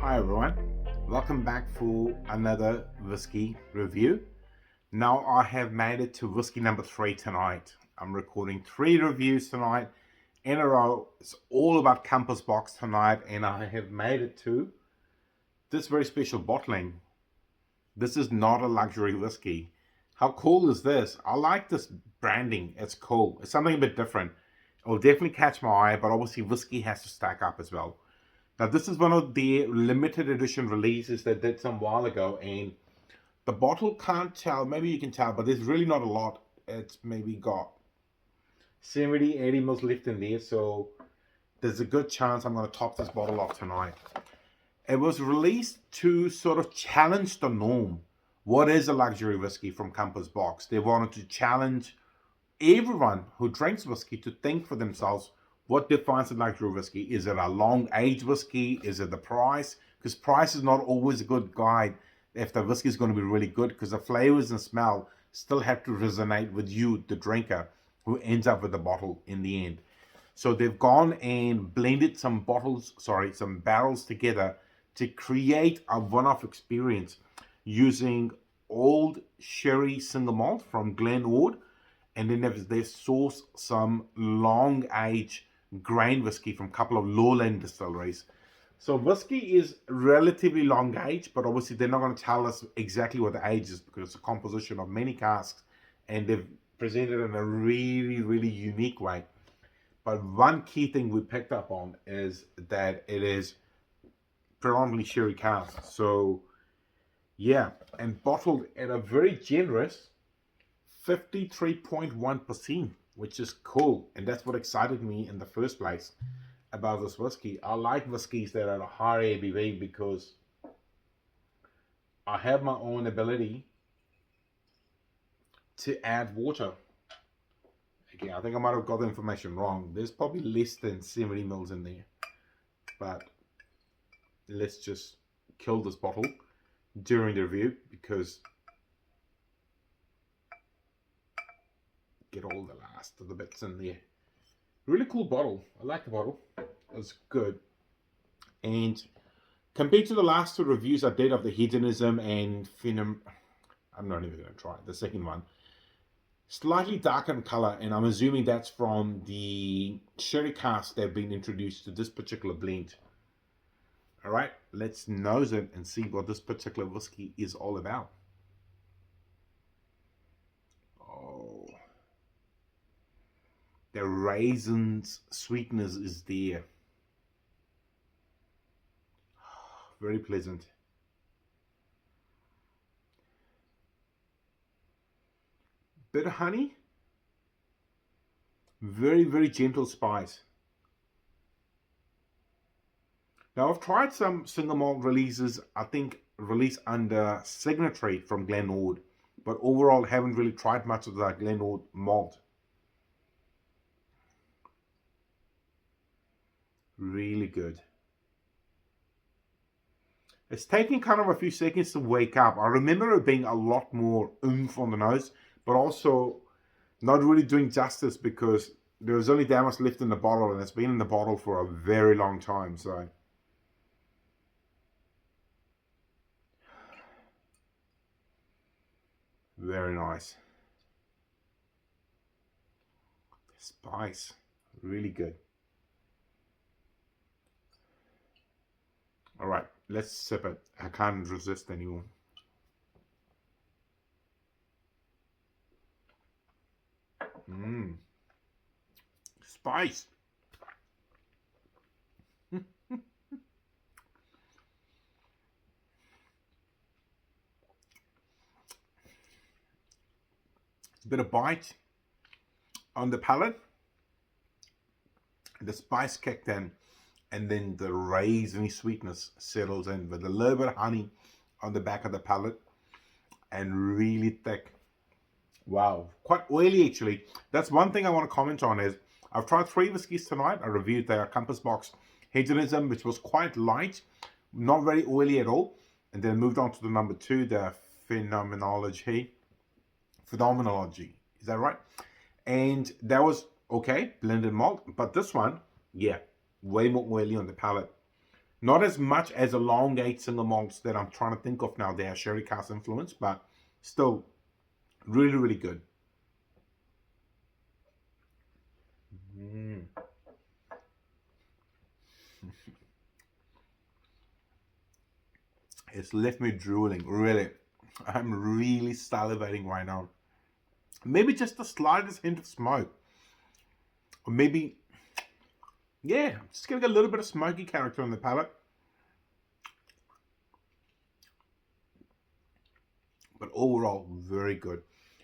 Hi everyone, welcome back for another whiskey review. Now I have made it to whiskey number 3 tonight. I'm recording 3 reviews tonight in a row. It's all about Compas box tonight, and I have made it to this very special bottling. This is not a luxury whiskey. How cool is this? I like this branding. It's cool. It's something a bit different. It will definitely catch my eye, but obviously whiskey has to stack up as well. Now, this is one of the limited edition releases they did some while ago, and the bottle can't tell, maybe you can tell, but there's really not a lot. It's maybe got 70, 80 mils left in there, so there's a good chance I'm going to top this bottle off tonight. It was released to sort of challenge the norm. What is a luxury whiskey from Compas box? They wanted to challenge everyone who drinks whiskey to think for themselves, what defines a luxury whiskey? Is it a long age whiskey? Is it the price? Because price is not always a good guide if the whiskey is going to be really good, because the flavors and smell still have to resonate with you, the drinker, who ends up with the bottle in the end. So they've gone and blended some barrels together to create a one-off experience using old sherry single malt from Glenwood, and then they source some long age grain whiskey from a couple of lowland distilleries. So whiskey is relatively long age, but obviously they're not going to tell us exactly what the age is because it's a composition of many casks, and they've presented it in a really, really unique way. But one key thing we picked up on is that it is predominantly sherry cask. So yeah, and bottled at a very generous 53.1%, which is cool, and that's what excited me in the first place about this whiskey. I like whiskeys that are at a higher ABV because I have my own ability to add water. Again, I think I might have got the information wrong. There's probably less than 70 mils in there, but let's just kill this bottle during the review because get all the last of the bits in there. Really cool bottle. I like the bottle. It's good. And compared to the last 2 reviews I did of the hedonism and phenom, I'm not even going to try it. The second one, slightly darker in color, and I'm assuming that's from the sherry cask that have been introduced to this particular blend. All right, let's nose it and see what this particular whiskey is all about. The raisins sweetness is there. Very pleasant. Bit of honey. Very, very gentle spice. Now I've tried some single malt releases, I think released under Signatory from Glenwood, but overall haven't really tried much of that Glenwood malt. Really good. It's taking kind of a few seconds to wake up. I remember it being a lot more oomph on the nose, but also not really doing justice because there was only that much left in the bottle, and it's been in the bottle for a very long time. So very nice. Spice, really good. All right, let's sip it. I can't resist anymore. Spice. A bit of bite on the palate. The spice kicked in, and then the raisiny sweetness settles in with a little bit of honey on the back of the palate, and really thick. Wow, quite oily actually. That's one thing I want to comment on is I've tried 3 whiskies tonight. I reviewed their Compas box hedonism, which was quite light, not very oily at all, and then moved on to the number 2, the phenomenology. Is that right? And that was okay, blended malt, but this one, yeah, way more oily on the palate. Not as much as a long age single malts that I'm trying to think of now. They are sherry cask influence, but still really, really good. It's left me drooling, really. I'm really salivating right now. Maybe just the slightest hint of smoke. Or maybe, yeah, just getting a little bit of smoky character on the palate. But overall, very good.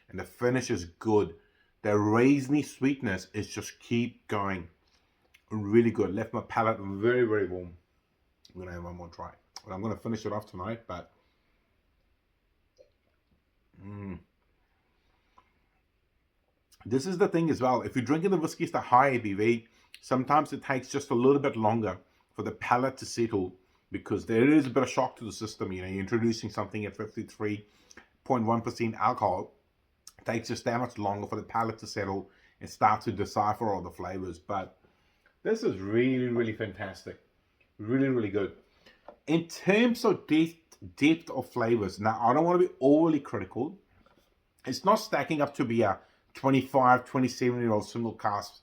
And the finish is good. The raisiny sweetness is just keep going. Really good. Left my palate very, very warm. I'm going to have one more try. But I'm going to finish it off tonight, but... This is the thing as well. If you're drinking the whiskies to high ABV, sometimes it takes just a little bit longer for the palate to settle because there is a bit of shock to the system. You know, you're introducing something at 53.1% alcohol. It takes just that much longer for the palate to settle and start to decipher all the flavors. But this is really, really fantastic. Really, really good. In terms of depth of flavors, now I don't want to be overly critical. It's not stacking up to be a 25, 27-year-old single cask,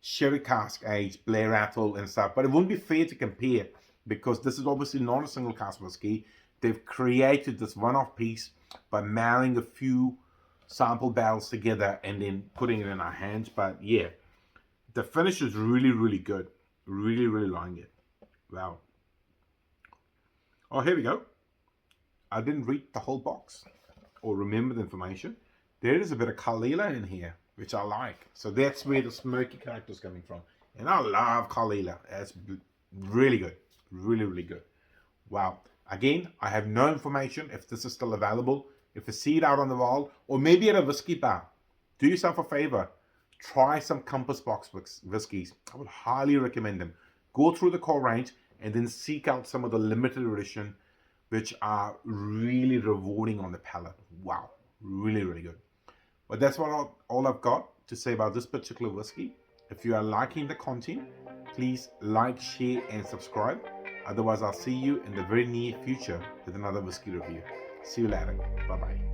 sherry cask aged Blair Atholl and stuff. But it wouldn't be fair to compare because this is obviously not a single cask whiskey. They've created this one-off piece by marrying a few sample barrels together and then putting it in our hands. But yeah, the finish is really, really good. Really, really liking it. Wow. Oh, here we go. I didn't read the whole box or remember the information. There is a bit of Kalila in here, which I like. So that's where the smoky character is coming from. And I love Kalila. That's really good. Really, really good. Wow. Again, I have no information if this is still available. If you see it out on the wall, or maybe at a whiskey bar, do yourself a favor. Try some Compas box whiskies. I would highly recommend them. Go through the core range and then seek out some of the limited edition, which are really rewarding on the palate. Wow. Really, really good. But that's what all I've got to say about this particular whiskey. If you are liking the content, please like, share, and subscribe. Otherwise, I'll see you in the very near future with another whiskey review. See you later. Bye-bye.